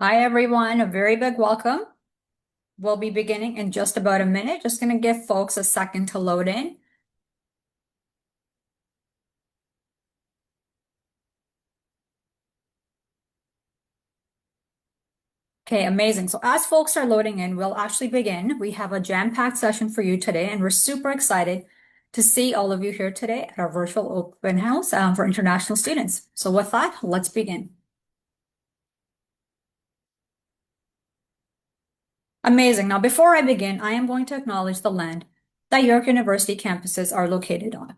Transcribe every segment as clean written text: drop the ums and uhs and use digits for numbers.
Hi, everyone. A very big welcome. We'll be beginning in just about a minute. Just going to give folks a second to load in. Okay, amazing. So as folks are loading in, we'll actually begin. We have a jam-packed session for you today, and we're super excited to see all of you here today at our virtual open house for international students. So with that, let's begin. Amazing. Now, before I begin, I am going to acknowledge the land that York University campuses are located on.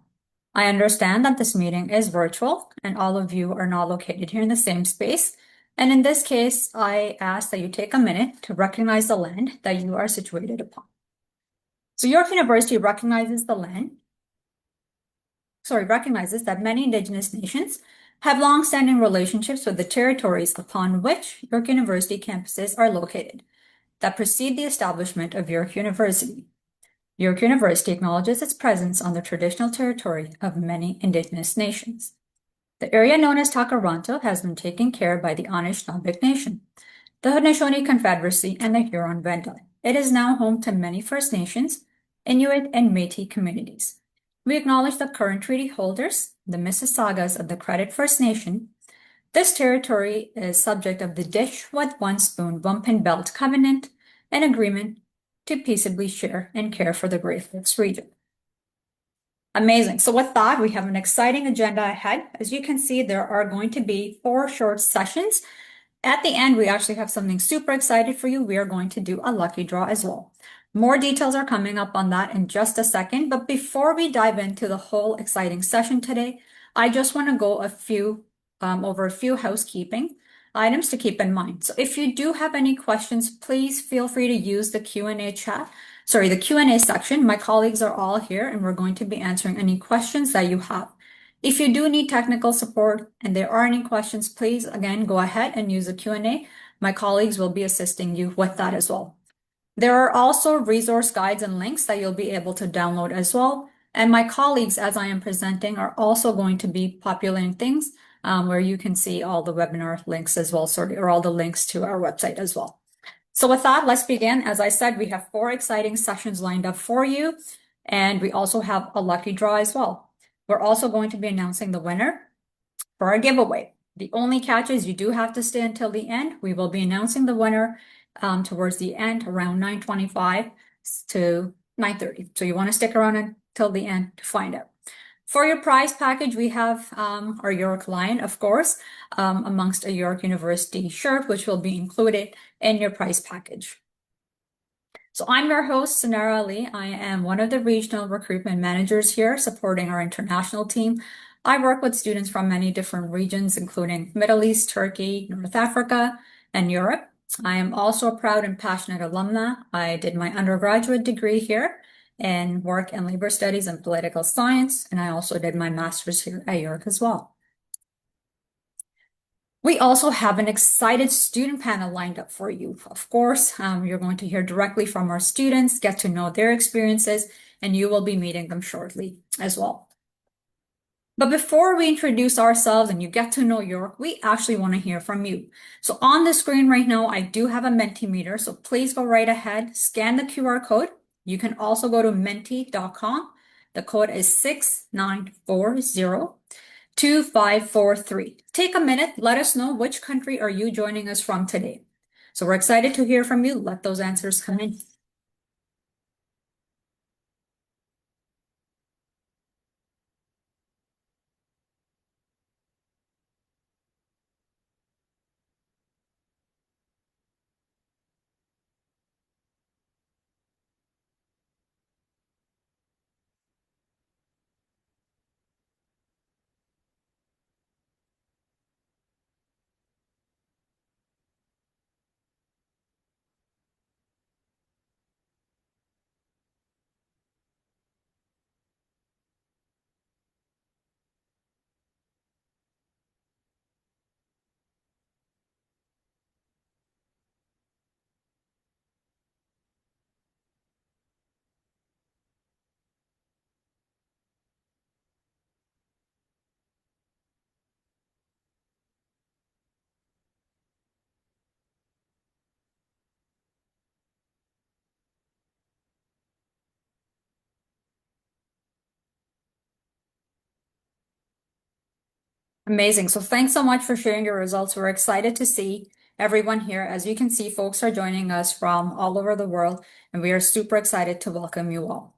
I understand that this meeting is virtual and all of you are not located here in the same space. And in this case, I ask that you take a minute to recognize the land that you are situated upon. So York University recognizes that many Indigenous nations have long-standing relationships with the territories upon which York University campuses are located that precede the establishment of York University. York University acknowledges its presence on the traditional territory of many Indigenous nations. The area known as Takaranto has been taken care of by the Anishinaabe Nation, the Haudenosaunee Confederacy, and the Huron-Wendat. It is now home to many First Nations, Inuit, and Métis communities. We acknowledge the current treaty holders, the Mississaugas of the Credit First Nation. This territory is subject of the Dish with One Spoon Wampum Belt Covenant, an agreement to peaceably share and care for the Great Lakes region. Amazing. So with that, we have an exciting agenda ahead. As you can see, there are going to be 4 short sessions. At the end, we actually have something super excited for you. We are going to do a lucky draw as well. More details are coming up on that in just a second. But before we dive into the whole exciting session today, I just want to go over a few housekeeping items to keep in mind. So if you do have any questions, please feel free to use the Q&A section. My colleagues are all here and we're going to be answering any questions that you have. If you do need technical support and there are any questions, please again go ahead and use the Q&A. My colleagues will be assisting you with that as well. There are also resource guides and links that you'll be able to download as well. And my colleagues, as I am presenting, are also going to be populating things where you can see all the webinar links as well, or all the links to our website as well. So with that, let's begin. As I said, we have 4 exciting sessions lined up for you, and we also have a lucky draw as well. We're also going to be announcing the winner for our giveaway. The only catch is you do have to stay until the end. We will be announcing the winner towards the end, around 9:25 to 9:30. So you want to stick around until the end to find out. For your prize package, we have our York Lion, of course, amongst a York University shirt, which will be included in your prize package. So I'm your host, Sanara Ali. I am one of the regional recruitment managers here supporting our international team. I work with students from many different regions, including Middle East, Turkey, North Africa, and Europe. I am also a proud and passionate alumna. I did my undergraduate degree here in work and labor studies and political science, and I also did my master's here at York as well. We also have an excited student panel lined up for you. Of course, you're going to hear directly from our students, get to know their experiences, and you will be meeting them shortly as well. But before we introduce ourselves and you get to know York, we actually want to hear from you. So on the screen right now, I do have a Mentimeter, so please go right ahead, scan the QR code. You can also go to menti.com. The code is 6940-2543. Take a minute, let us know which country are you joining us from today. So we're excited to hear from you. Let those answers come in. Amazing. So thanks so much for sharing your results. We're excited to see everyone here. As you can see, folks are joining us from all over the world, and we are super excited to welcome you all.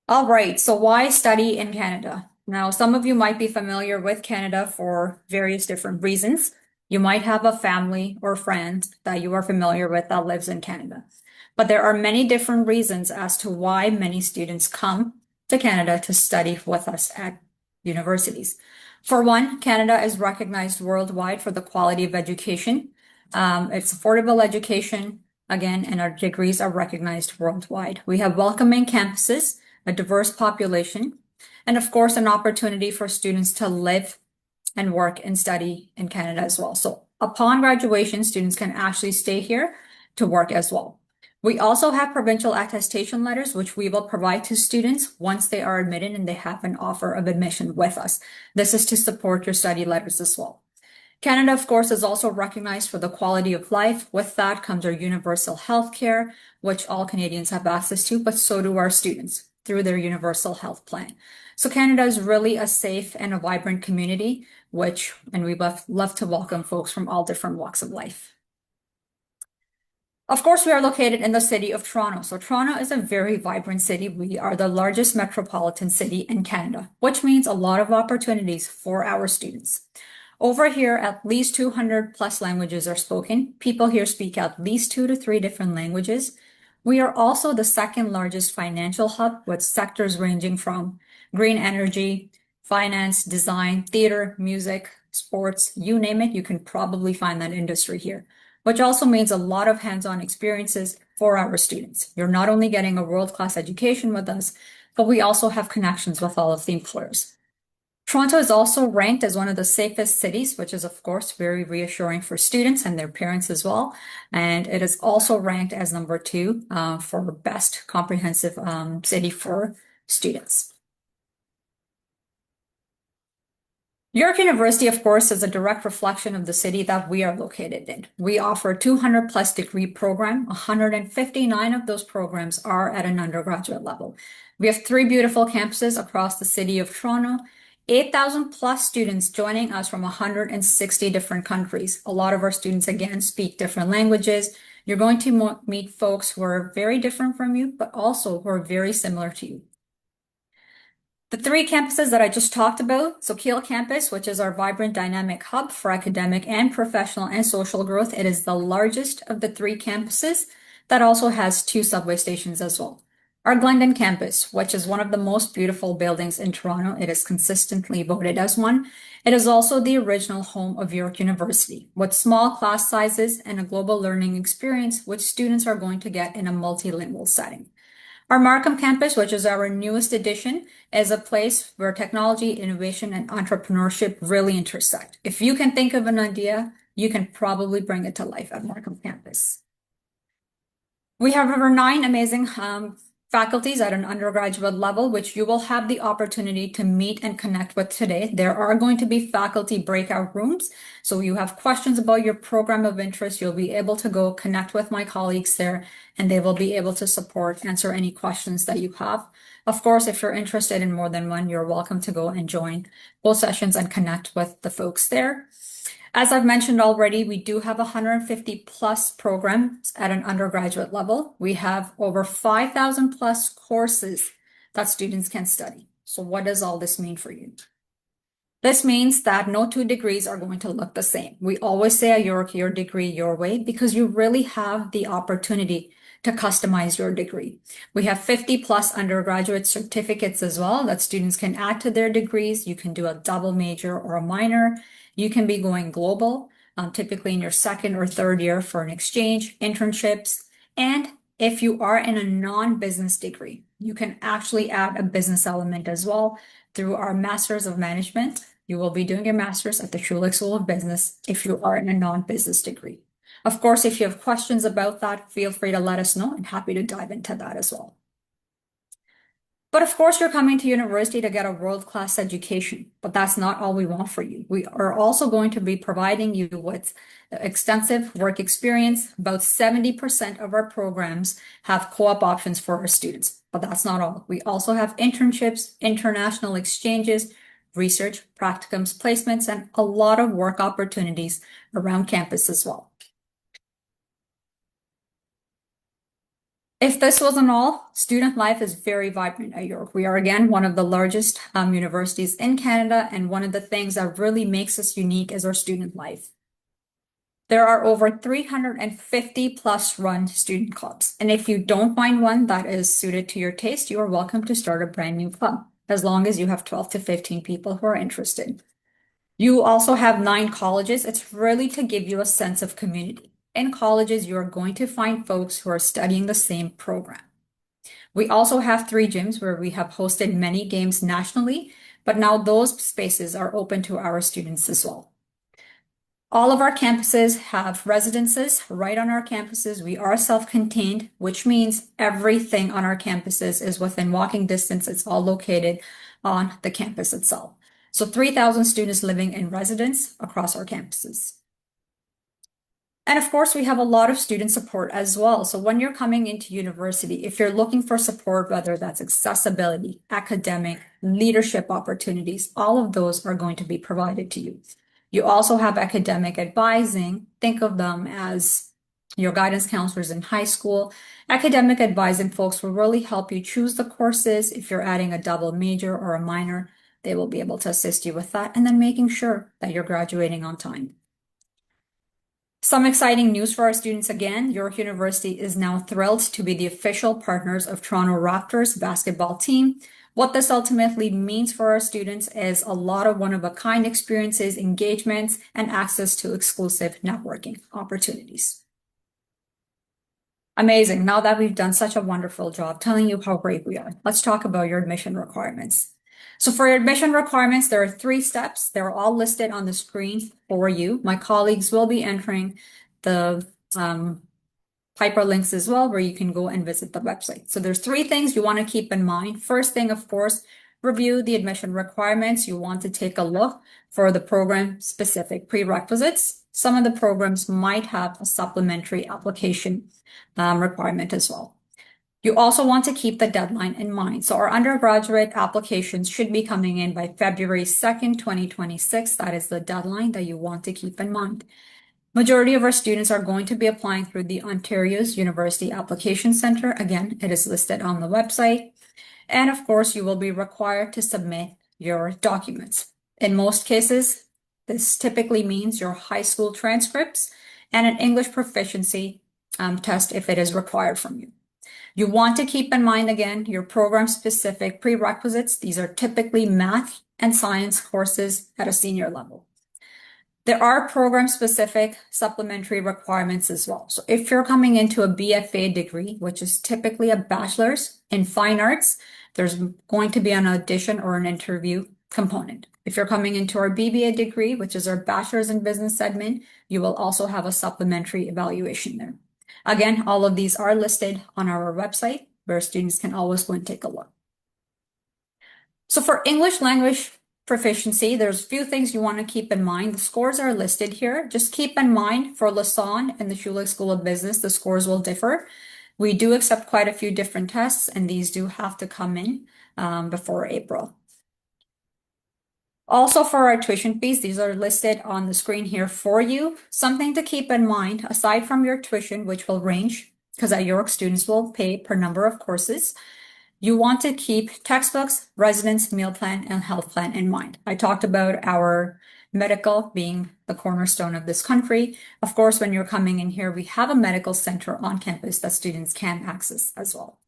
All right, so why study in Canada? Now, some of you might be familiar with Canada for various different reasons. You might have a family or friend that you are familiar with that lives in Canada. But there are many different reasons as to why many students come to Canada to study with us at universities. For one, Canada is recognized worldwide for the quality of education. It's affordable education, again, and our degrees are recognized worldwide. We have welcoming campuses, a diverse population, and of course, an opportunity for students to live and work and study in Canada as well. So upon graduation, students can actually stay here to work as well. We also have provincial attestation letters, which we will provide to students once they are admitted and they have an offer of admission with us. This is to support your study letters as well. Canada, of course, is also recognized for the quality of life. With that comes our universal health care, which all Canadians have access to, but so do our students through their universal health plan. So Canada is really a safe and a vibrant community, and we love to welcome folks from all different walks of life. Of course, we are located in the city of Toronto. So Toronto is a very vibrant city. We are the largest metropolitan city in Canada, which means a lot of opportunities for our students. Over here, at least 200 plus languages are spoken. People here speak at least 2 to 3 different languages. We are also the second largest financial hub with sectors ranging from green energy, finance, design, theater, music, sports, you name it, you can probably find that industry here, which also means a lot of hands-on experiences for our students. You're not only getting a world-class education with us, but we also have connections with all of the employers. Toronto is also ranked as one of the safest cities, which is, of course, very reassuring for students and their parents as well. And it is also ranked as number 2 for best comprehensive city for students. York University, of course, is a direct reflection of the city that we are located in. We offer a 200 plus degree program. 159 of those programs are at an undergraduate level. We have 3 beautiful campuses across the city of Toronto, 8,000 plus students joining us from 160 different countries. A lot of our students, again, speak different languages. You're going to meet folks who are very different from you, but also who are very similar to you. The 3 campuses that I just talked about, so Keele campus, which is our vibrant dynamic hub for academic and professional and social growth. It is the largest of the 3 campuses that also has 2 subway stations as well. Our Glendon campus, which is one of the most beautiful buildings in Toronto. It is consistently voted as one. It is also the original home of York University, with small class sizes and a global learning experience, which students are going to get in a multilingual setting. Our Markham campus, which is our newest addition, is a place where technology, innovation, and entrepreneurship really intersect. If you can think of an idea, you can probably bring it to life at Markham campus. We have over 9 amazing faculties at an undergraduate level, which you will have the opportunity to meet and connect with today. There are going to be faculty breakout rooms. So you have questions about your program of interest, you'll be able to go connect with my colleagues there, and they will be able to answer any questions that you have. Of course, if you're interested in more than one, you're welcome to go and join both sessions and connect with the folks there. As I've mentioned already, we do have 150 plus programs at an undergraduate level. We have over 5,000 plus courses that students can study. So what does all this mean for you? This means that no 2 degrees are going to look the same. We always say at York, your degree, your way, because you really have the opportunity to customize your degree. We have 50 plus undergraduate certificates as well that students can add to their degrees. You can do a double major or a minor. You can be going global, typically in your 2nd or 3rd year for an exchange, internships. And if you are in a non-business degree, you can actually add a business element as well through our Masters of Management. You will be doing your master's at the Schulich School of Business if you are in a non-business degree. Of course, if you have questions about that, feel free to let us know. I'm happy to dive into that as well. But of course, you're coming to university to get a world-class education, but that's not all we want for you. We are also going to be providing you with extensive work experience. About 70% of our programs have co-op options for our students. But that's not all. We also have internships, international exchanges, research, practicums, placements, and a lot of work opportunities around campus as well. If this wasn't all, student life is very vibrant at York. We are, again, one of the largest universities in Canada, and one of the things that really makes us unique is our student life. There are over 350 plus run student clubs, and if you don't find one that is suited to your taste, you are welcome to start a brand new club, as long as you have 12 to 15 people who are interested. You also have 9 colleges. It's really to give you a sense of community. In colleges, you are going to find folks who are studying the same program. We also have 3 gyms where we have hosted many games nationally, but now those spaces are open to our students as well. All of our campuses have residences right on our campuses. We are self-contained, which means everything on our campuses is within walking distance. It's all located on the campus itself. So 3,000 students living in residence across our campuses. And of course, we have a lot of student support as well. So when you're coming into university, if you're looking for support, whether that's accessibility, academic, leadership opportunities, all of those are going to be provided to you. You also have academic advising. Think of them as your guidance counselors in high school. Academic advising folks will really help you choose the courses. If you're adding a double major or a minor, they will be able to assist you with that, and then making sure that you're graduating on time. Some exciting news for our students again. York University is now thrilled to be the official partners of Toronto Raptors basketball team. What this ultimately means for our students is a lot of one-of-a-kind experiences, engagements, and access to exclusive networking opportunities. Amazing. Now that we've done such a wonderful job telling you how great we are, let's talk about your admission requirements. So for your admission requirements, there are 3 steps. They're all listed on the screen for you. My colleagues will be entering the hyperlinks as well, where you can go and visit the website. So there's 3 things you want to keep in mind. First thing, of course, review the admission requirements. You want to take a look for the program-specific prerequisites. Some of the programs might have a supplementary application requirement as well. You also want to keep the deadline in mind. So our undergraduate applications should be coming in by February 2nd, 2026. That is the deadline that you want to keep in mind. Majority of our students are going to be applying through the Ontario's University Application Center. Again, it is listed on the website. And of course, you will be required to submit your documents. In most cases, this typically means your high school transcripts and an English proficiency test if it is required from you. You want to keep in mind, again, your program-specific prerequisites. These are typically math and science courses at a senior level. There are program-specific supplementary requirements as well. So if you're coming into a BFA degree, which is typically a bachelor's in fine arts, there's going to be an audition or an interview component. If you're coming into our BBA degree, which is our bachelor's in business admin, you will also have a supplementary evaluation there. Again, all of these are listed on our website, where students can always go and take a look. So for English language proficiency, there's a few things you want to keep in mind. The scores are listed here. Just keep in mind for Lassonde and the Schulich School of Business, the scores will differ. We do accept quite a few different tests, and these do have to come in before April. Also, for our tuition fees, these are listed on the screen here for you. Something to keep in mind, aside from your tuition, which will range, because at York, students will pay per number of courses, you want to keep textbooks, residence, meal plan, and health plan in mind. I talked about our medical being the cornerstone of this country. Of course, when you're coming in here, we have a medical center on campus that students can access as well.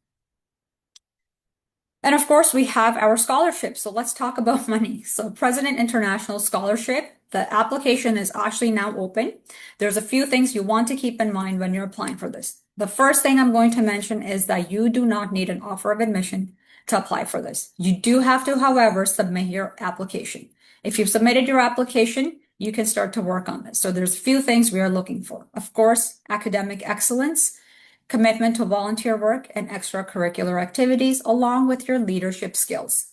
And of course, we have our scholarships. So let's talk about money. So President International Scholarship, the application is actually now open. There's a few things you want to keep in mind when you're applying for this. The first thing I'm going to mention is that you do not need an offer of admission to apply for this. You do have to, however, submit your application. If you've submitted your application, you can start to work on this. So there's a few things we are looking for. Of course, academic excellence, commitment to volunteer work and extracurricular activities, along with your leadership skills.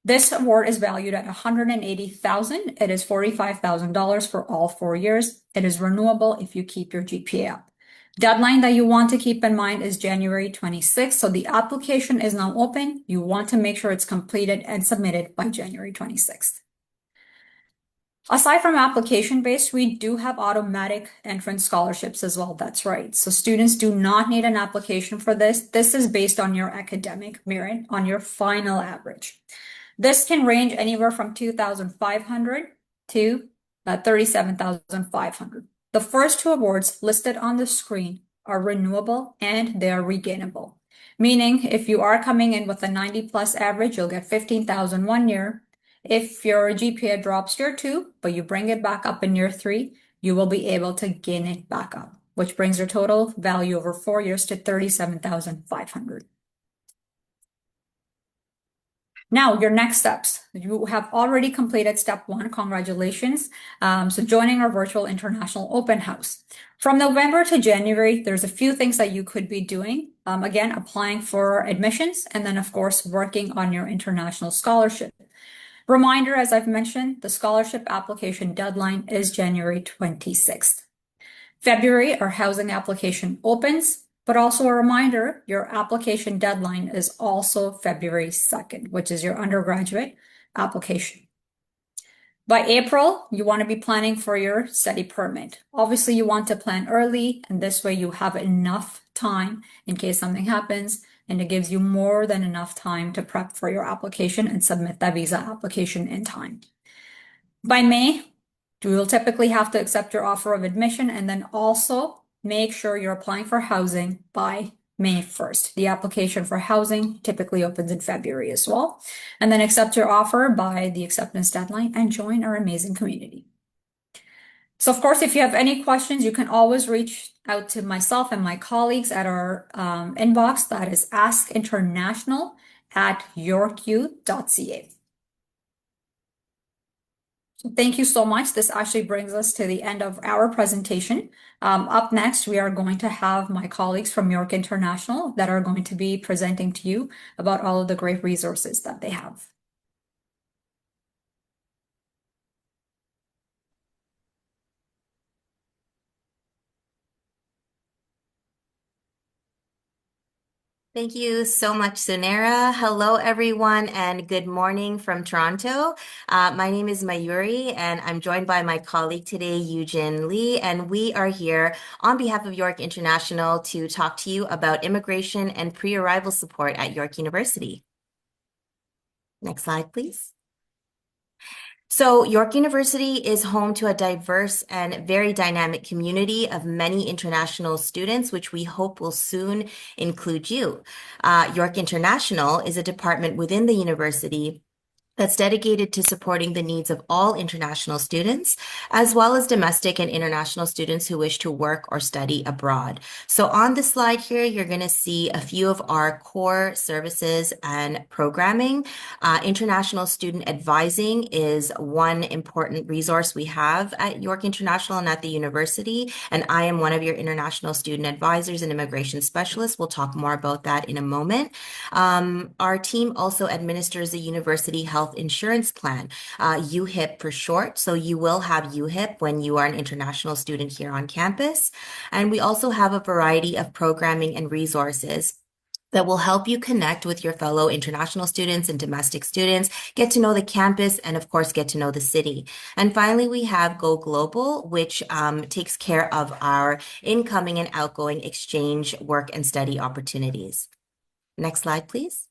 This award is valued at $180,000. It is $45,000 for all 4 years. It is renewable if you keep your GPA up. Deadline that you want to keep in mind is January 26th. So the application is now open. You want to make sure it's completed and submitted by January 26th. Aside from application-based, we do have automatic entrance scholarships as well. That's right. So students do not need an application for this. This is based on your academic merit, on your final average. This can range anywhere from 2,500 to 37,500. The first two awards listed on the screen are renewable and they are regainable. Meaning, if you are coming in with a 90 plus average, you'll get 15,000 one year. If your GPA drops year two, but you bring it back up in year three, you will be able to gain it back up, which brings your total value over 4 years to 37,500. Now, your next steps. You have already completed step one. Congratulations. So joining our virtual international open house. From November to January, there's a few things that you could be doing. Again, applying for admissions, and then of course, working on your international scholarship. Reminder, as I've mentioned, the scholarship application deadline is January 26th. February, our housing application opens, but also a reminder, your application deadline is also February 2nd, which is your undergraduate application. By April, you want to be planning for your study permit. Obviously, you want to plan early, and this way you have enough time in case something happens, and it gives you more than enough time to prep for your application and submit that visa application in time. By May, you will typically have to accept your offer of admission and then also make sure you're applying for housing by May 1st. The application for housing typically opens in February as well. And then accept your offer by the acceptance deadline and join our amazing community. So of course, if you have any questions, you can always reach out to myself and my colleagues at our inbox, that is askinternational@yorku.ca. So thank you so much. This actually brings us to the end of our presentation. Up next, we are going to have my colleagues from York International that are going to be presenting to you about all of the great resources that they have. Thank you so much, Sunera. Hello, everyone, and good morning from Toronto. My name is Mayuri, and I'm joined by my colleague today, Eugene Lee, and we are here on behalf of York International to talk to you about immigration and pre-arrival support at York University. Next slide, please. So York University is home to a diverse and very dynamic community of many international students, which we hope will soon include you. York International is a department within the university that's dedicated to supporting the needs of all international students, as well as domestic and international students who wish to work or study abroad. So on this slide here, you're going to see a few of our core services and programming. International student advising is one important resource we have at York International and at the university, and I am one of your international student advisors and immigration specialists. We'll talk more about that in a moment. Our team also administers the University Health Insurance Plan, UHIP for short. So you will have UHIP when you are an international student here on campus. And we also have a variety of programming and resources that will help you connect with your fellow international students and domestic students, get to know the campus, and of course, get to know the city. And finally, we have Go Global, which takes care of our incoming and outgoing exchange, work, and study opportunities. Next slide, please.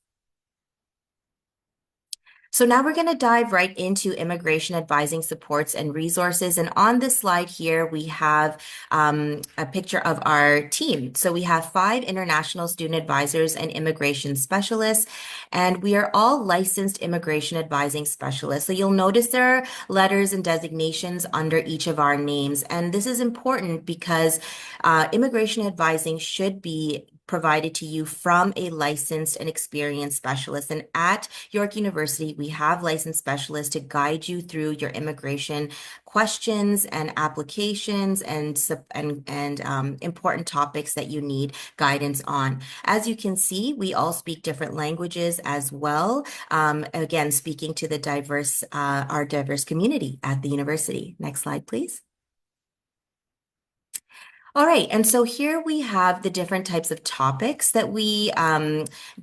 So now we're going to dive right into immigration advising supports and resources. And on this slide here, we have a picture of our team. So we have 5 international student advisors and immigration specialists, and we are all licensed immigration advising specialists. So you'll notice there are letters and designations under each of our names. And this is important because immigration advising should be provided to you from a licensed and experienced specialist. And at York University, we have licensed specialists to guide you through your immigration questions and applications and important topics that you need guidance on. As you can see, we all speak different languages as well. Again, speaking to the our diverse community at the university. Next slide, please. All right, and so here we have the different types of topics that we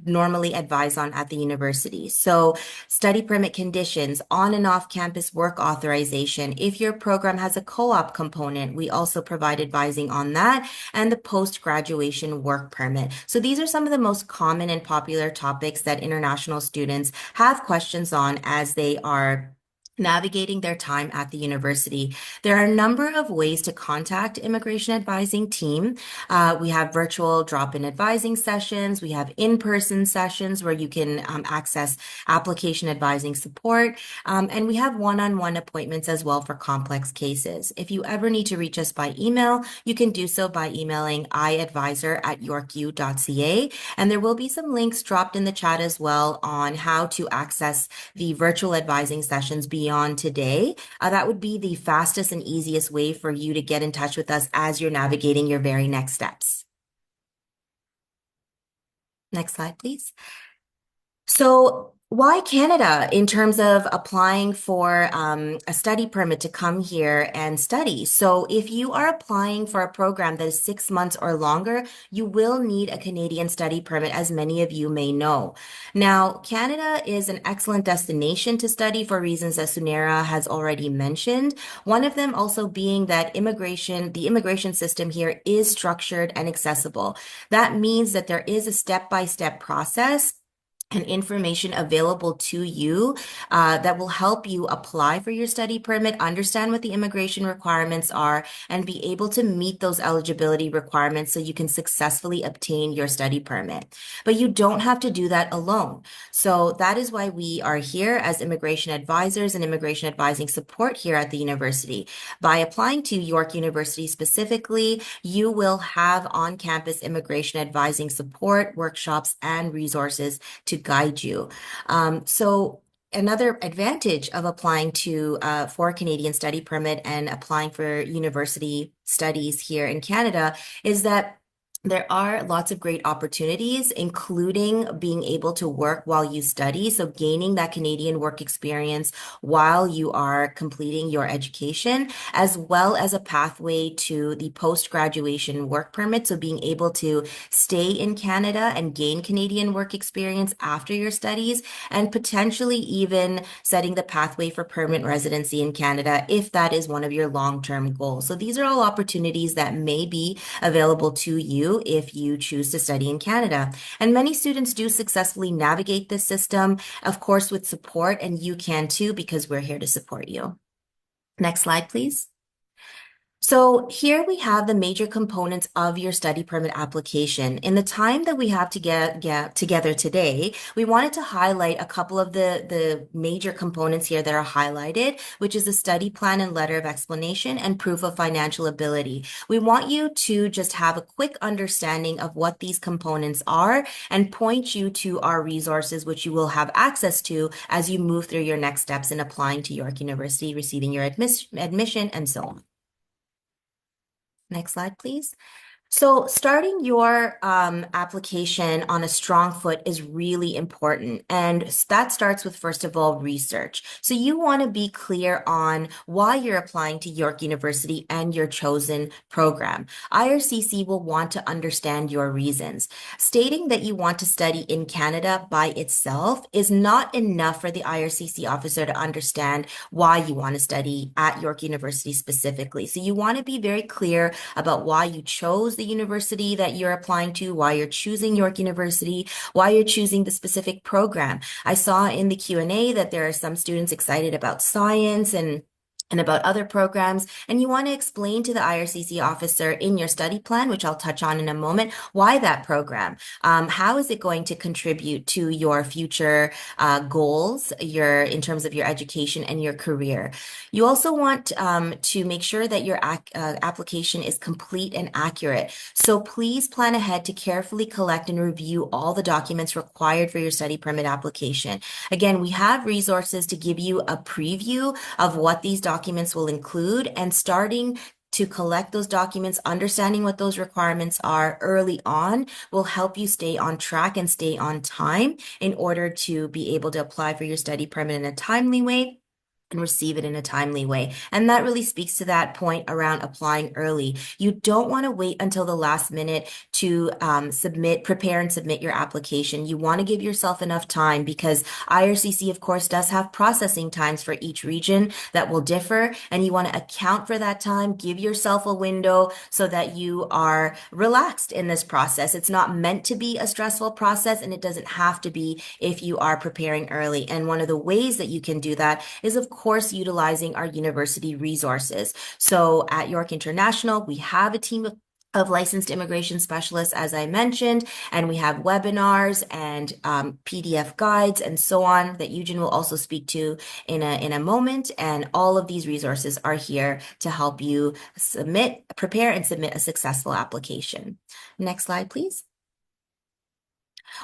normally advise on at the university. So, study permit conditions, on and off campus work authorization. If your program has a co-op component, we also provide advising on that, and the post-graduation work permit. So, these are some of the most common and popular topics that international students have questions on as they are navigating their time at the university. There are a number of ways to contact immigration advising team. We have virtual drop-in advising sessions. We have in-person sessions where you can access application advising support. And we have one-on-one appointments as well for complex cases. If you ever need to reach us by email, you can do so by emailing iadvisor@yorku.ca. And there will be some links dropped in the chat as well on how to access the virtual advising sessions beyond today. That would be the fastest and easiest way for you to get in touch with us as you're navigating your very next steps. Next slide, please. So, why Canada in terms of applying for a study permit to come here and study? So, if you are applying for a program that is 6 months or longer, you will need a Canadian study permit, as many of you may know. Now, Canada is an excellent destination to study for reasons that Sunera has already mentioned. One of them also being that the immigration system here is structured and accessible. That means that there is a step-by-step process and information available to you that will help you apply for your study permit, understand what the immigration requirements are, and be able to meet those eligibility requirements so you can successfully obtain your study permit. But you don't have to do that alone. So that is why we are here as immigration advisors and immigration advising support here at the university. By applying to York University specifically, you will have on-campus immigration advising support, workshops, and resources to guide you. So another advantage of applying to for a Canadian study permit and applying for university studies here in Canada is that there are lots of great opportunities, including being able to work while you study. So gaining that Canadian work experience while you are completing your education, as well as a pathway to the post-graduation work permit. So being able to stay in Canada and gain Canadian work experience after your studies, and potentially even setting the pathway for permanent residency in Canada if that is one of your long-term goals. So these are all opportunities that may be available to you if you choose to study in Canada. And many students do successfully navigate this system, of course, with support, and you can too, because we're here to support you. Next slide, please. So here we have the major components of your study permit application. In the time that we have to get together today, we wanted to highlight a couple of the major components here that are highlighted, which is the study plan and letter of explanation and proof of financial ability. We want you to just have a quick understanding of what these components are and point you to our resources, which you will have access to as you move through your next steps in applying to York University, receiving your admission, and so on. Next slide, please. So starting your application on a strong foot is really important. And that starts with, first of all, research. So you want to be clear on why you're applying to York University and your chosen program. IRCC will want to understand your reasons. Stating that you want to study in Canada by itself is not enough for the IRCC officer to understand why you want to study at York University specifically. So you want to be very clear about why you chose the university that you're applying to, why you're choosing York University, why you're choosing the specific program. I saw in the Q&A that there are some students excited about science and about other programs, and you want to explain to the IRCC officer in your study plan, which I'll touch on in a moment, why that program. How is it going to contribute to your future goals, in terms of your education and your career? You also want to make sure that your application is complete and accurate. So please plan ahead to carefully collect and review all the documents required for your study permit application. Again, we have resources to give you a preview of what these documents will include, and starting to collect those documents, understanding what those requirements are early on will help you stay on track and stay on time in order to be able to apply for your study permit in a timely way and receive it in a timely way. And that really speaks to that point around applying early. You don't want to wait until the last minute to prepare and submit your application. You want to give yourself enough time because IRCC, of course, does have processing times for each region that will differ, and you want to account for that time, give yourself a window so that you are relaxed in this process. It's not meant to be a stressful process, and it doesn't have to be if you are preparing early. And one of the ways that you can do that is, of course, utilizing our university resources. So at York International, we have a team of licensed immigration specialists, as I mentioned, and we have webinars and PDF guides and so on that Eugene will also speak to in a moment. And all of these resources are here to help you prepare and submit a successful application. Next slide, please.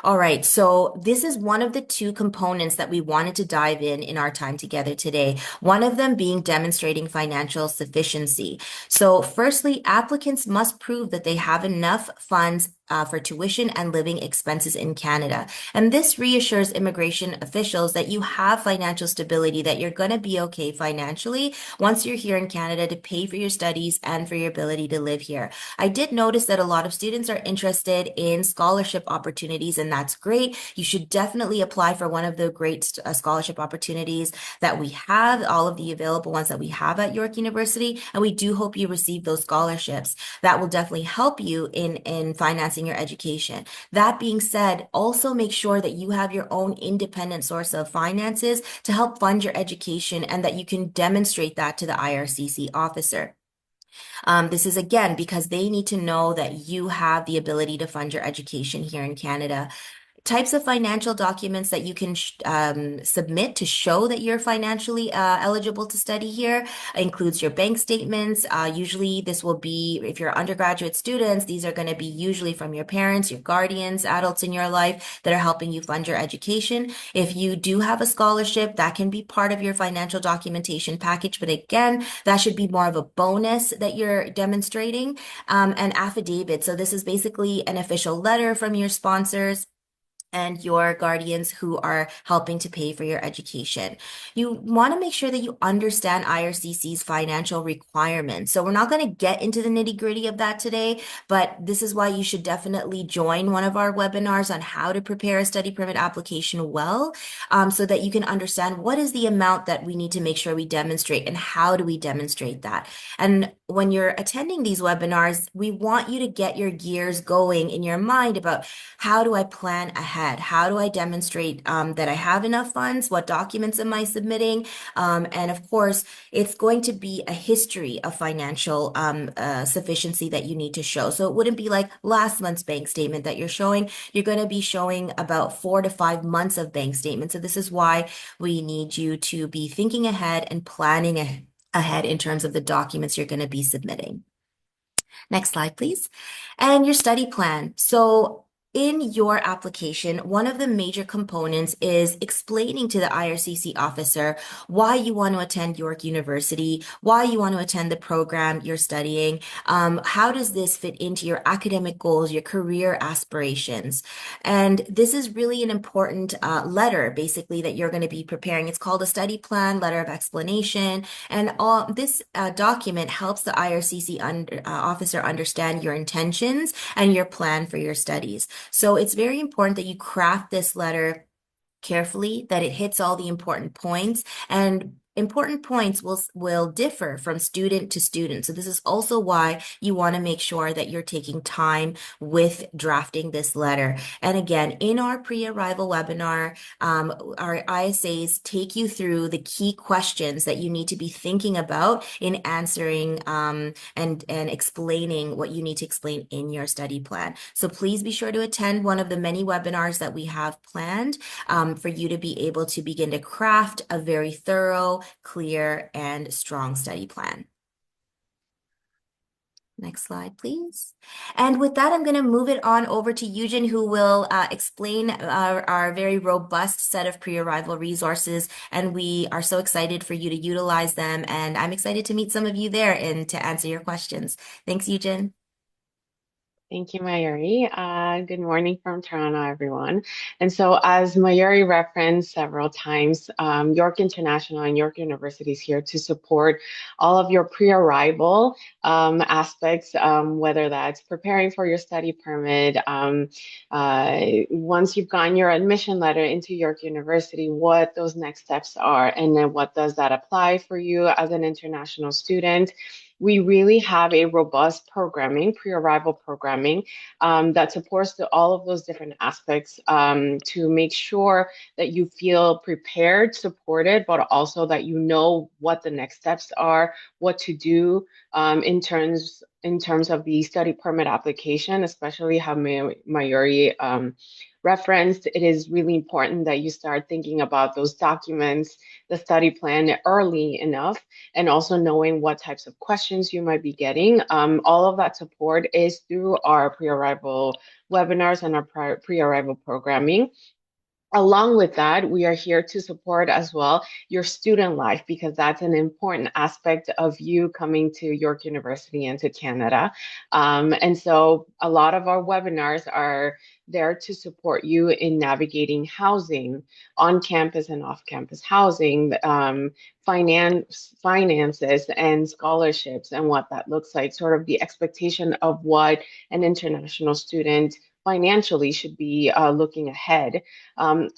All right, so this is one of the two components that we wanted to dive in our time together today. One of them being demonstrating financial sufficiency. So firstly, applicants must prove that they have enough funds for tuition and living expenses in Canada. And this reassures immigration officials that you have financial stability, that you're going to be okay financially once you're here in Canada to pay for your studies and for your ability to live here. I did notice that a lot of students are interested in scholarship opportunities, and that's great. You should definitely apply for one of the great scholarship opportunities that we have, all of the available ones that we have at York University, and we do hope you receive those scholarships. That will definitely help you in financing your education. That being said, also make sure that you have your own independent source of finances to help fund your education and that you can demonstrate that to the IRCC officer. This is again because they need to know that you have the ability to fund your education here in Canada. Types of financial documents that you can submit to show that you're financially eligible to study here includes your bank statements. Usually this will be, if you're undergraduate students, these are going to be usually from your parents, your guardians, adults in your life that are helping you fund your education. If you do have a scholarship, that can be part of your financial documentation package. But again, that should be more of a bonus that you're demonstrating. An affidavit. So this is basically an official letter from your sponsors and your guardians who are helping to pay for your education. You want to make sure that you understand IRCC's financial requirements. So we're not going to get into the nitty-gritty of that today, but this is why you should definitely join one of our webinars on how to prepare a study permit application well, so that you can understand what is the amount that we need to make sure we demonstrate and how do we demonstrate that. And when you're attending these webinars, we want you to get your gears going in your mind about how do I plan ahead? How do I demonstrate that I have enough funds? What documents am I submitting? And of course, it's going to be a history of financial sufficiency that you need to show. So it wouldn't be like last month's bank statement that you're showing. You're going to be showing about 4 to 5 months of bank statements. So this is why we need you to be thinking ahead and planning ahead in terms of the documents you're going to be submitting. Next slide, please. And your study plan. So in your application, one of the major components is explaining to the IRCC officer why you want to attend York University, why you want to attend the program you're studying, how does this fit into your academic goals, your career aspirations. And this is really an important letter, basically, that you're going to be preparing. It's called a study plan, letter of explanation, and all this document helps the IRCC officer understand your intentions and your plan for your studies. So it's very important that you craft this letter carefully, that it hits all the important points, and important points will differ from student to student. So this is also why you want to make sure that you're taking time with drafting this letter. And again, in our pre-arrival webinar, our ISAs take you through the key questions that you need to be thinking about in answering and explaining what you need to explain in your study plan. So please be sure to attend one of the many webinars that we have planned for you to be able to begin to craft a very thorough, clear, and strong study plan. Next slide, please. And with that, I'm going to move it on over to Eugene, who will explain our very robust set of pre-arrival resources. And we are so excited for you to utilize them. And I'm excited to meet some of you there and to answer your questions. Thanks, Eugene. Thank you, Mayuri. Good morning from Toronto, everyone. And so, as Mayuri referenced several times, York International and York University is here to support all of your pre-arrival aspects, whether that's preparing for your study permit, once you've gotten your admission letter into York University, what those next steps are, and then what does that apply for you as an international student. We really have a robust programming, pre-arrival programming, that supports all of those different aspects to make sure that you feel prepared, supported, but also that you know what the next steps are, what to do in terms of the study permit application, especially how Mayuri referenced. It is really important that you start thinking about those documents, the study plan early enough, and also knowing what types of questions you might be getting. All of that support is through our pre-arrival webinars and our pre-arrival programming. Along with that, we are here to support as well your student life because that's an important aspect of you coming to York University and to Canada. And so a lot of our webinars are there to support you in navigating housing, on-campus and off-campus housing, finances and scholarships and what that looks like, sort of the expectation of what an international student financially should be looking ahead,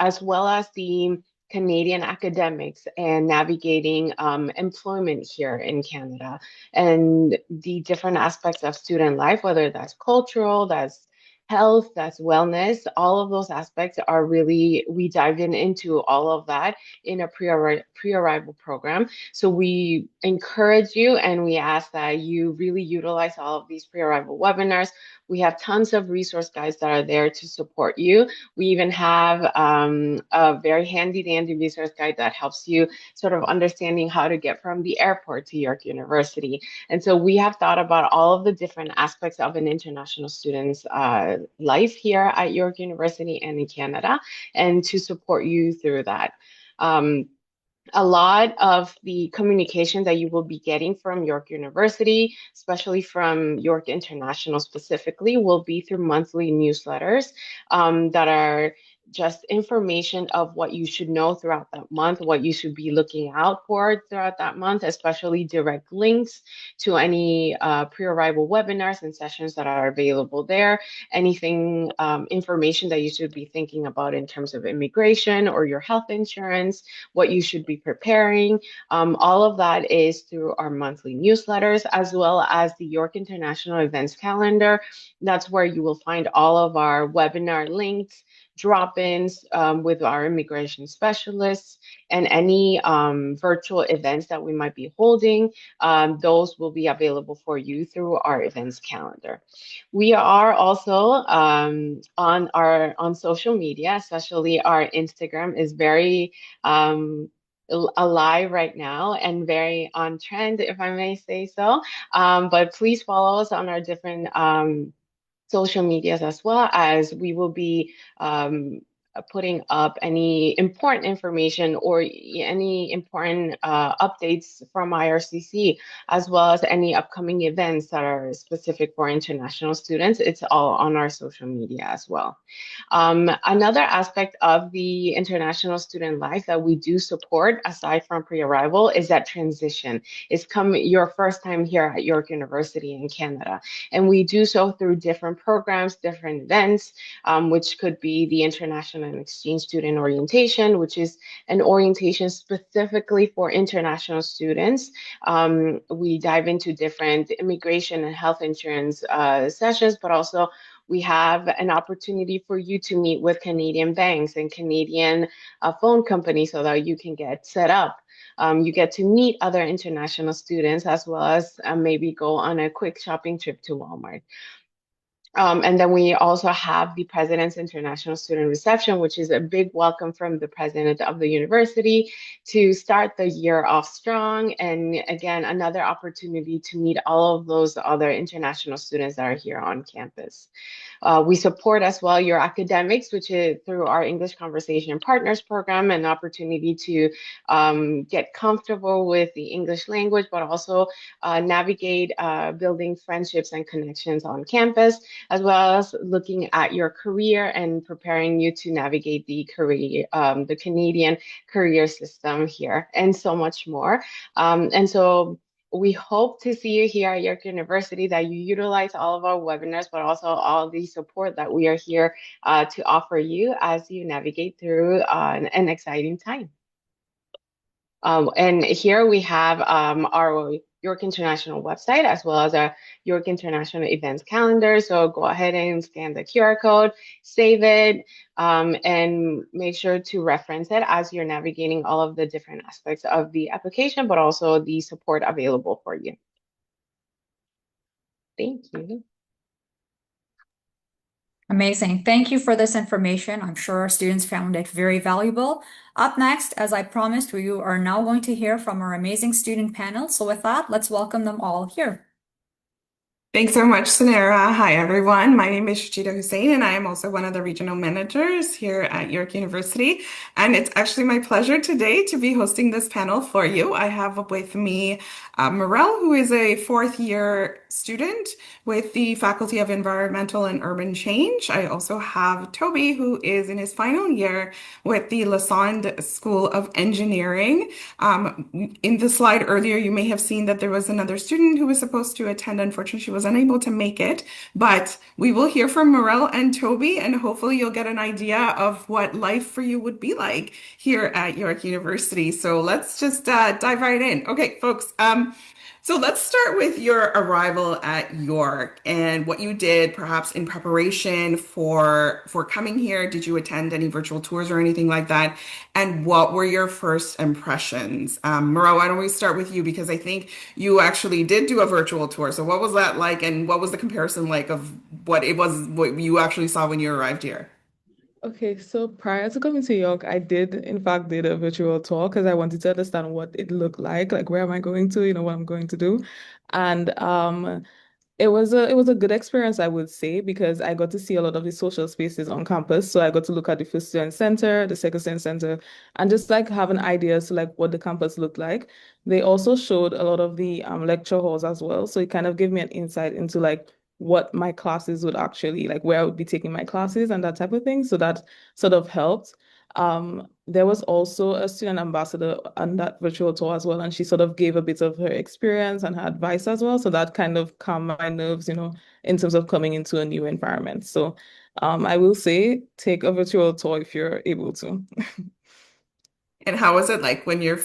as well as the Canadian academics and navigating employment here in Canada and the different aspects of student life, whether that's cultural, that's health, that's wellness. All of those aspects are really, we dive into all of that in a pre-arrival program. So we encourage you and we ask that you really utilize all of these pre-arrival webinars. We have tons of resource guides that are there to support you. We even have a very handy dandy resource guide that helps you sort of understanding how to get from the airport to York University. And so we have thought about all of the different aspects of an international student's life here at York University and in Canada, and to support you through that. Um, a lot of the communication that you will be getting from York University, especially from York International specifically, will be through monthly newsletters that are just information of what you should know throughout that month, what you should be looking out for throughout that month, especially direct links to any pre-arrival webinars and sessions that are available there, anything, information that you should be thinking about in terms of immigration or your health insurance, what you should be preparing. All of that is through our monthly newsletters, as well as the York International Events Calendar. That's where you will find all of our webinar links, drop-ins with our immigration specialists, and any virtual events that we might be holding. Those will be available for you through our events calendar. We are also on social media, especially our Instagram is very alive right now and very on trend, if I may say so. But please follow us on our different social medias as well, as we will be putting up any important information or any important updates from IRCC, as well as any upcoming events that are specific for international students. It's all on our social media as well. Another aspect of the international student life that we do support, aside from pre-arrival, is that transition. It's your first time here at York University in Canada. And we do so through different programs, different events, which could be the International and Exchange Student Orientation, which is an orientation specifically for international students. We dive into different immigration and health insurance sessions, but also we have an opportunity for you to meet with Canadian banks and Canadian phone companies so that you can get set up. You get to meet other international students as well as maybe go on a quick shopping trip to Walmart. And then we also have the President's International Student Reception, which is a big welcome from the president of the university to start the year off strong. And again, another opportunity to meet all of those other international students that are here on campus. We support as well your academics, which is through our English Conversation Partners program, an opportunity to get comfortable with the English language, but also navigate building friendships and connections on campus, as well as looking at your career and preparing you to navigate the career, the Canadian career system here, and so much more. And so we hope to see you here at York University, that you utilize all of our webinars, but also all the support that we are here to offer you as you navigate through an exciting time. And here we have our York International website, as well as our York International events calendar. So go ahead and scan the QR code, save it, and make sure to reference it as you're navigating all of the different aspects of the application, but also the support available for you. Thank you. Amazing. Thank you for this information. I'm sure our students found it very valuable. Up next, as I promised, we are now going to hear from our amazing student panel. So with that, let's welcome them all here. Thanks so much, Sunera. Hi, everyone. My name is Shachida Hussein, and I am also one of the regional managers here at York University. And it's actually my pleasure today to be hosting this panel for you. I have with me Morel, who is a fourth-year student with the Faculty of Environmental and Urban Change. I also have Toby, who is in his final year with the Lassonde School of Engineering. In the slide earlier, you may have seen that there was another student who was supposed to attend. Unfortunately, she was unable to make it, but we will hear from Morel and Toby, and hopefully you'll get an idea of what life for you would be like here at York University. So let's just dive right in. Okay, folks. So let's start with your arrival at York and what you did perhaps in preparation for coming here. Did you attend any virtual tours or anything like that? And what were your first impressions? Maro, why don't we start with you, because I think you actually did do a virtual tour. So what was that like, and what was the comparison like of what you actually saw when you arrived here? Okay, so prior to coming to York, I did in fact did a virtual tour because I wanted to understand what it looked like where am I going to, what I'm going to do. And it was a good experience, I would say, because I got to see a lot of the social spaces on campus. So I got to look at the first student center, the second student center, and just have an idea as to what the campus looked like. They also showed a lot of the lecture halls as well. So it kind of gave me an insight into what my classes would actually where I would be taking my classes and that type of thing. So that sort of helped. There was also a student ambassador on that virtual tour as well, and she sort of gave a bit of her experience and her advice as well. So that kind of calmed my nerves, in terms of coming into a new environment. So I will say take a virtual tour if you're able to. And how was it like when your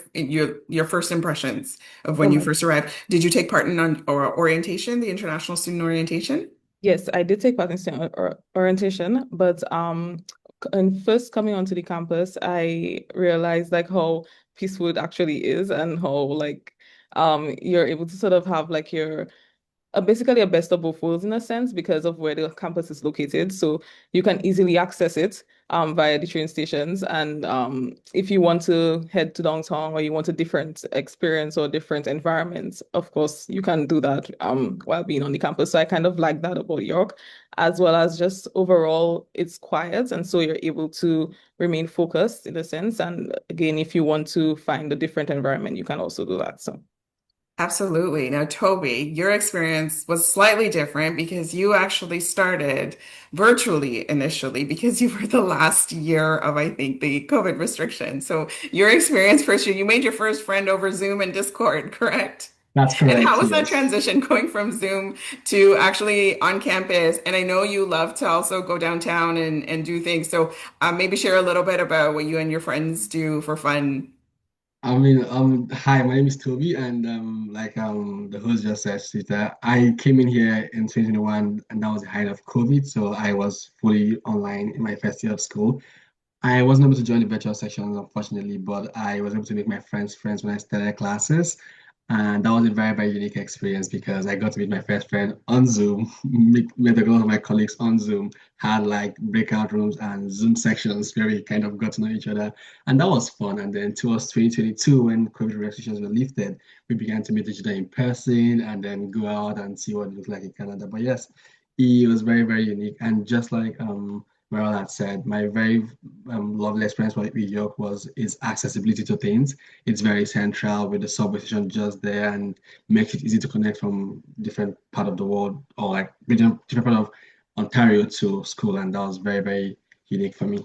first impressions of when Oh you my first arrived? Did you take part in orientation, the international student orientation? Yes, I did take part in student orientation, but in first coming onto the campus, I realized how peaceful it actually is and how you're able to sort of have your basically a best of both worlds in a sense because of where the campus is located. So you can easily access it via the train stations. And if you want to head to downtown or you want a different experience or different environment, of course, you can do that while being on the campus. So I kind of like that about York, as well as just overall it's quiet. And so you're able to remain focused in a sense. And again, if you want to find a different environment, you can also do that. So. Absolutely. Now, Toby, your experience was slightly different because you actually started virtually initially because you were the last year of, I think, the COVID restrictions. So your experience first year, you made your first friend over Zoom and Discord, correct? That's And how correct, was that yes. transition going from Zoom to actually on campus? And I know you love to also go downtown and do things. So maybe share a little bit about what you and your friends do for fun. Hi, my name is Toby, and the host just said, Sita, I came in here in 2021, and that was the height of COVID, so I was fully online in my first year of school. I wasn't able to join the virtual sessions, unfortunately, but I was able to make my friends when I started classes. And that was a very, very unique experience because I got to meet my first friend on Zoom, met a lot of my colleagues on Zoom, had like breakout rooms and Zoom sections where we kind of got to know each other. And that was fun. And then towards 2022, when COVID restrictions were lifted, we began to meet each other in person and then go out and see what it looked like in Canada. But yes, It was very, very unique. And just like Meryl had said, my very lovely experience with York was its accessibility to things. It's very central with the subway station just there and makes it easy to connect from different part of the world or like different part of Ontario to school. And that was very, very unique for me.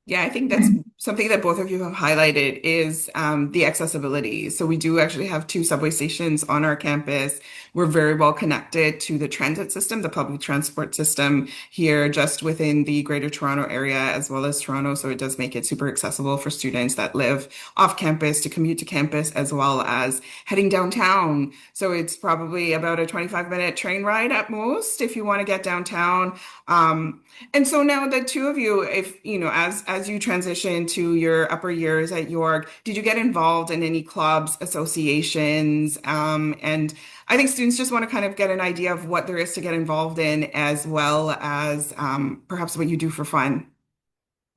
Yeah, I think that's something that both of you have highlighted is the accessibility. So we do actually have two subway stations on our campus. We're very well connected to the transit system, the public transport system here just within the Greater Toronto area as well as Toronto. So it does make it super accessible for students that live off campus to commute to campus as well as heading downtown. So it's probably about a 25-minute train ride at most if you want to get downtown. And so now the two of you, if you know, as you transition to your upper years at York, did you get involved in any clubs, associations? And I think students just want to kind of get an idea of what there is to get involved in, as well as perhaps what you do for fun.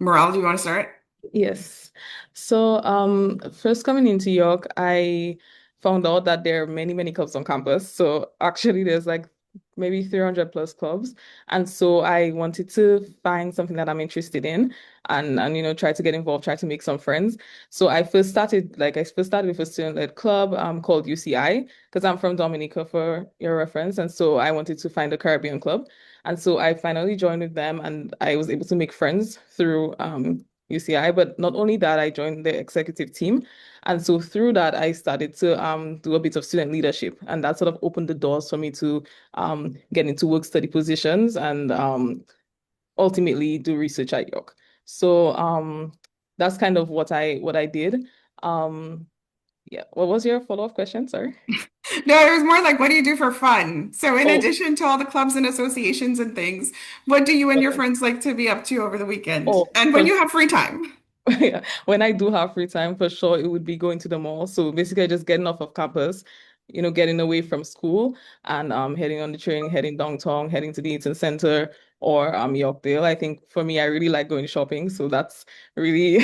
Morale, do you want to start? Yes. So, first coming into York, I found out that there are many, many clubs on campus. So actually there's like maybe 300 plus clubs. And so I wanted to find something that I'm interested in and try to get involved, try to make some friends. So I first started with a student-led club called UCI because I'm from Dominica for your reference. And so I wanted to find a Caribbean club. And so I finally joined with them and I was able to make friends through UCI. But not only that, I joined the executive team. And so through that, I started to do a bit of student leadership. And that sort of opened the doors for me to get into work study positions and ultimately do research at York. So that's kind of what I did. Um, yeah. What was your follow-up question? Sorry. No, it was more like, what do you do for fun? So, in Oh, addition to all the clubs and associations and things, what do you and your okay. friends like to be up to over the weekend? Oh, And when you have free time? yeah. When I do have free time, for sure, it would be going to the mall. So basically, just getting off of campus, getting away from school and heading on the train, heading downtown, heading to the Eaton Center or Yorkdale. I think for me, I really like going shopping. So that's really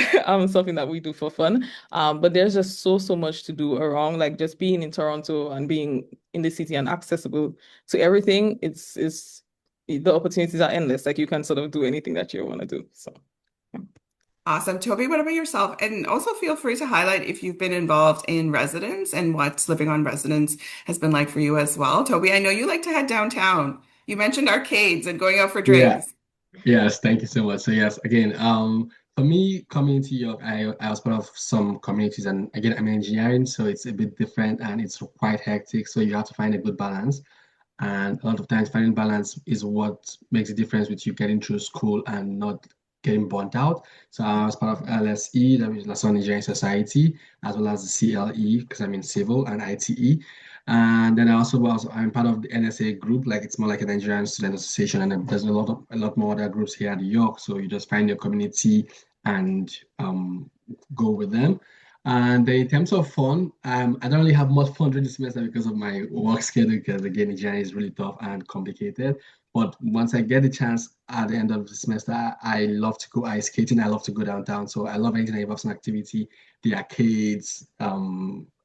something that we do for fun. But there's just so much to do around, like just being in Toronto and being in the city and accessible to everything. It's the opportunities are endless. Like you can sort of do anything that you want to do. So. Yeah. Awesome. Toby, what about yourself? And also feel free to highlight if you've been involved in residence and what living on residence has been like for you as well. Toby, I know you like to head downtown. You mentioned arcades and going out for Yeah. drinks. Yes, thank you so much. So yes, again, for me, coming to York, I was part of some communities, and again, I'm in engineering, so it's a bit different and it's quite hectic. So you have to find a good balance, and a lot of times finding balance is what makes a difference with you getting through school and not getting burnt out. So I was part of LSE, that is National Engineering Society, as well as the CLE because I'm in civil and ITE. And then I'm part of the NSA group, like it's more like a Nigerian Student Association, and then there's a lot more other groups here at New York. So you just find your community and go with them. And then in terms of fun, I don't really have much fun during the semester because of my work schedule, because again, engineering is really tough and complicated. But once I get the chance at the end of the semester, I love to go ice skating. I love to go downtown. So I love anything that involves an activity, the arcades.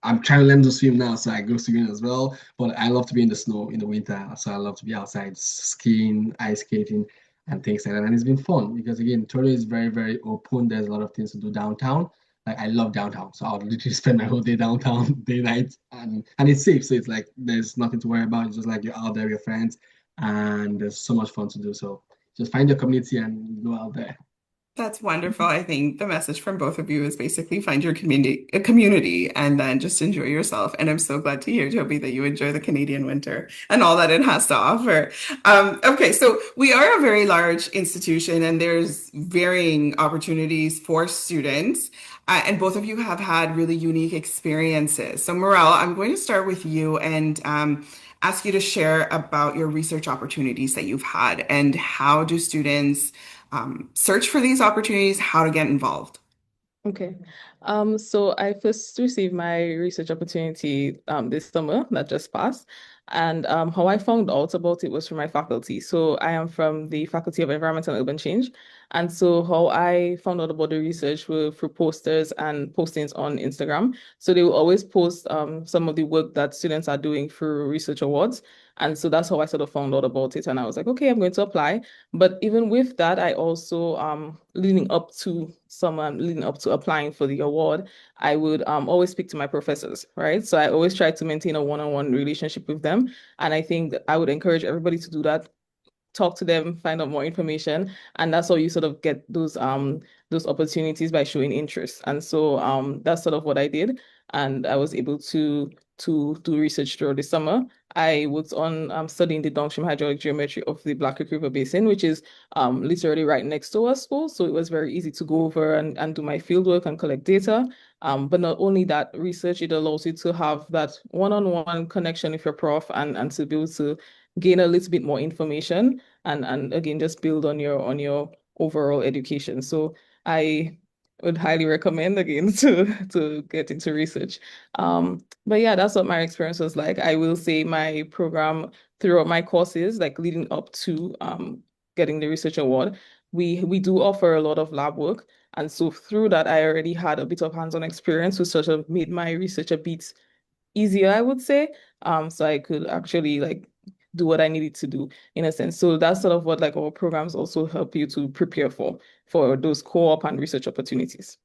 I'm trying to learn to swim now, so I go swimming as well. But I love to be in the snow in the winter. So I love to be outside skiing, ice skating, and things like that. And it's been fun because again, Toronto is very, very open. There's a lot of things to do downtown. Like I love downtown, so I'll literally spend my whole day downtown, day night, and it's safe. So it's like there's nothing to worry about. It's just like you're out there with your friends, and there's so much fun to do. So just find your community and go out there. That's wonderful. I think the message from both of you is basically find your community and then just enjoy yourself. And I'm so glad to hear, Toby, that you enjoy the Canadian winter and all that it has to offer. Okay, so we are a very large institution and there's varying opportunities for students. And both of you have had really unique experiences. So, Morel, I'm going to start with you and ask you to share about your research opportunities that you've had and how do students search for these opportunities, how to get involved. Okay. So I first received my research opportunity this summer that just passed. And how I found out about it was from my faculty. So I am from the Faculty of Environment and Urban Change. And so how I found out about the research were through posters and postings on Instagram. So they will always post some of the work that students are doing through research awards. And so that's how I sort of found out about it. And I was like, okay, I'm going to apply. But even with that, I also leading up to applying for the award, I would always speak to my professors, right? So I always try to maintain a one-on-one relationship with them. And I think that I would encourage everybody to do that, talk to them, find out more information, and that's how you sort of get those opportunities by showing interest. And so that's sort of what I did, and I was able to do research throughout the summer. I worked on studying the downstream hydraulic geometry of the Black Creek River Basin, which is literally right next to our school. So it was very easy to go over and do my field work and collect data. But not only that, research, it allows you to have that one-on-one connection with your prof and to be able to gain a little bit more information and again just build on your overall education. So I would highly recommend again to get into research. But yeah, that's what my experience was like. I will say my program throughout my courses, like leading up to getting the research award, we do offer a lot of lab work. And so through that, I already had a bit of hands-on experience, which sort of made my research a bit easier, I would say. So I could actually like do what I needed to do in a sense. So that's sort of what like our programs also help you to prepare for those co-op and research opportunities.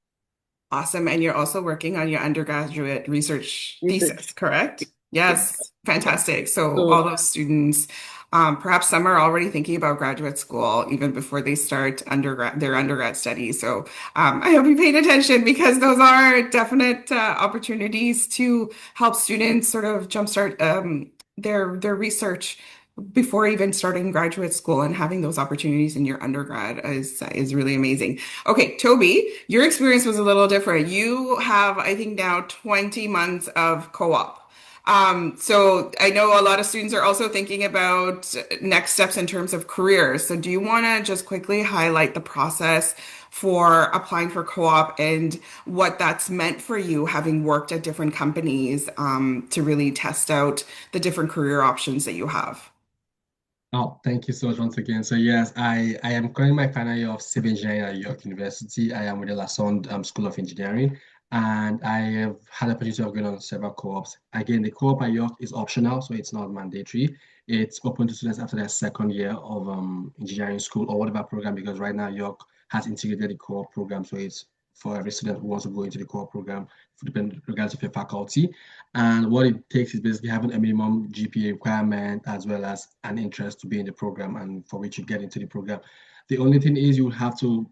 Awesome. And you're also working on your undergraduate research Research. thesis, correct? Yes. Yes, fantastic. So So all those students, perhaps some are already thinking about graduate school even before they start their undergrad studies. So I hope you paid attention because those are definite opportunities to help students sort of jumpstart their research before even starting graduate school, and having those opportunities in your undergrad is really amazing. Okay, Toby, your experience was a little different. You have, I think now 20 months of co-op. So I know a lot of students are also thinking about next steps in terms of careers. So do you want to just quickly highlight the process for applying for co-op and what that's meant for you, having worked at different companies, to really test out the different career options that you have? Oh, thank you so much once again. So yes, I am currently my final year of civil engineering at York University. I am with the Lassonde School of Engineering, and I have had the opportunity of going on several co-ops. Again, the co-op at York is optional, so it's not mandatory. It's open to students after their second year of engineering school or whatever program, because right now York has integrated the co-op program, so it's for every student who wants to go into the co-op program, regardless of your faculty. And what it takes is basically having a minimum GPA requirement as well as an interest to be in the program and for which you get into the program. The only thing is you have to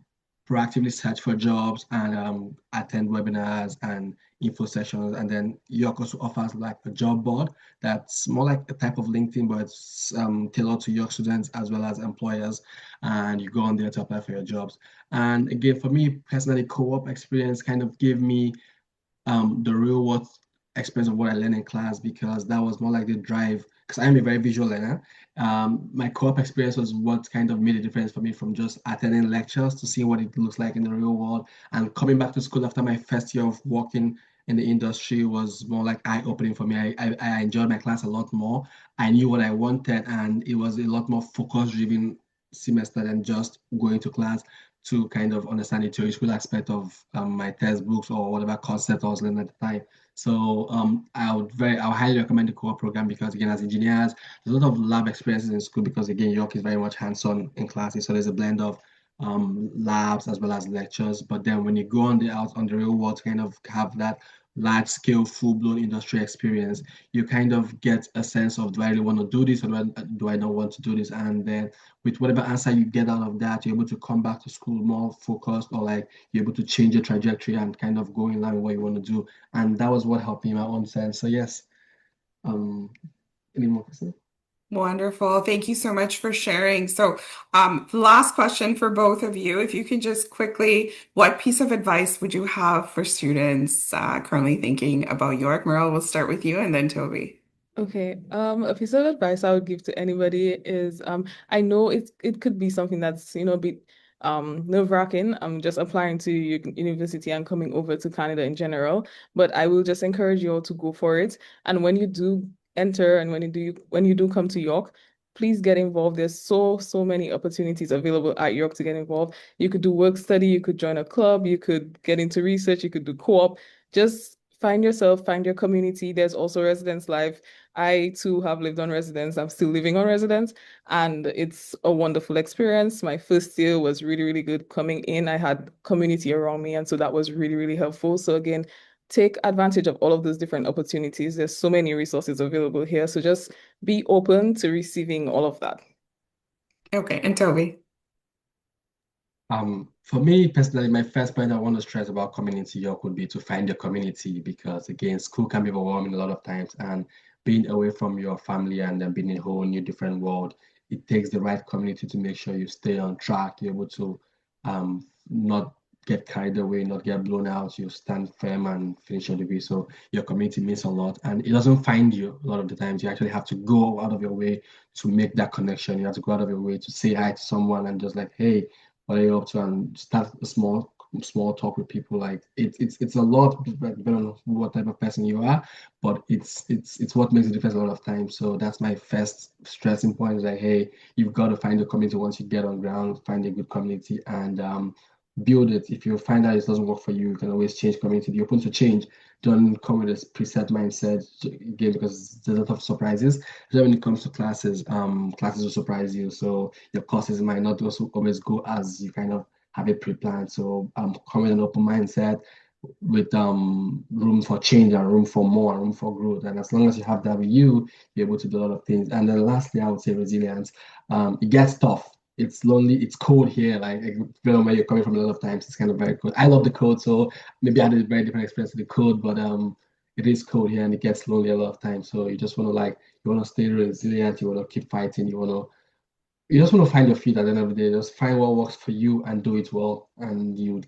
proactively search for jobs and attend webinars and info sessions. And then York also offers like a job board that's more like a type of LinkedIn, but it's tailored to York students as well as employers. And you go on there to apply for your jobs. And again, for me personally, co-op experience kind of gave me the real world experience of what I learned in class, because that was more like the drive. Because I'm a very visual learner. My co-op experience was what kind of made a difference for me from just attending lectures to see what it looks like in the real world. And coming back to school after my first year of working in the industry was more like eye-opening for me. I enjoyed my class a lot more. I knew what I wanted, and it was a lot more focus-driven semester than just going to class to kind of understand the theoretical aspect of my textbooks or whatever concept I was learning at the time. So I would highly recommend the co-op program, because again, as engineers, there's a lot of lab experiences in school, because again, York is very much hands-on in classes. So there's a blend of labs as well as lectures. But then when you go on the out on the real world, kind of have that large scale, full-blown industry experience, you kind of get a sense of, do I really want to do this, or do I not want to do this? And then with whatever answer you get out of that, you're able to come back to school more focused, or like you're able to change your trajectory and kind of go in line with what you want to do. And that was what helped me in my own sense. So yes, um, any more questions? Wonderful. Thank you so much for sharing. So, last question for both of you. If you could just quickly, what piece of advice would you have for students currently thinking about York? Merle, we'll start with you and then Toby. Okay, a piece of advice I would give to anybody is I know it could be something that's, a bit nerve-wracking. I'm just applying to university and coming over to Canada in general, but I will just encourage you all to go for it. And when you do enter and when you do come to York, please get involved. There's so many opportunities available at York to get involved. You could do work study, you could join a club, you could get into research, you could do co-op. Just find yourself, find your community. There's also Residence Life. I too have lived on residence. I'm still living on residence, and it's a wonderful experience. My first year was really good. Coming in, I had community around me, and so that was really helpful. So again, take advantage of all of those different opportunities. There's so many resources available here. So just be open to receiving all of that. Okay, and Toby. For me personally, my first point I want to stress about community York would be to find your community, because again, school can be overwhelming a lot of times, and being away from your family and then being in a whole new different world, it takes the right community to make sure you stay on track, you're able to not get carried away, not get blown out, you stand firm and finish your degree. So your community means a lot, and it doesn't find you a lot of the times. You actually have to go out of your way to make that connection. You have to go out of your way to say hi to someone and just like, hey, what are you up to, and start a small talk with people. Like it's a lot depending on what type of person you are, but it's what makes a difference a lot of times. So that's my first stressing point, is like, hey, you've got to find a community. Once you get on ground, find a good community and build it. If you find out it doesn't work for you, you can always change community. Be open to change. Don't come with a preset mindset again, because there's a lot of surprises. So when it comes to classes, classes will surprise you. So your courses might not also always go as you kind of have it pre-planned. So come with an open mindset, with room for change and room for more and room for growth. And as long as you have that with you, you're able to do a lot of things. And then lastly, I would say resilience. It gets tough. It's lonely, it's cold here. Like, depending on where you're coming from, a lot of times it's kind of very cold. I love the cold, so maybe I had a very different experience with the cold, but it is cold here and it gets lonely a lot of times. So you just want to you want to stay resilient, you want to keep fighting, you just want to find your feet at the end of the day. Just find what works for you and do it well, and you would get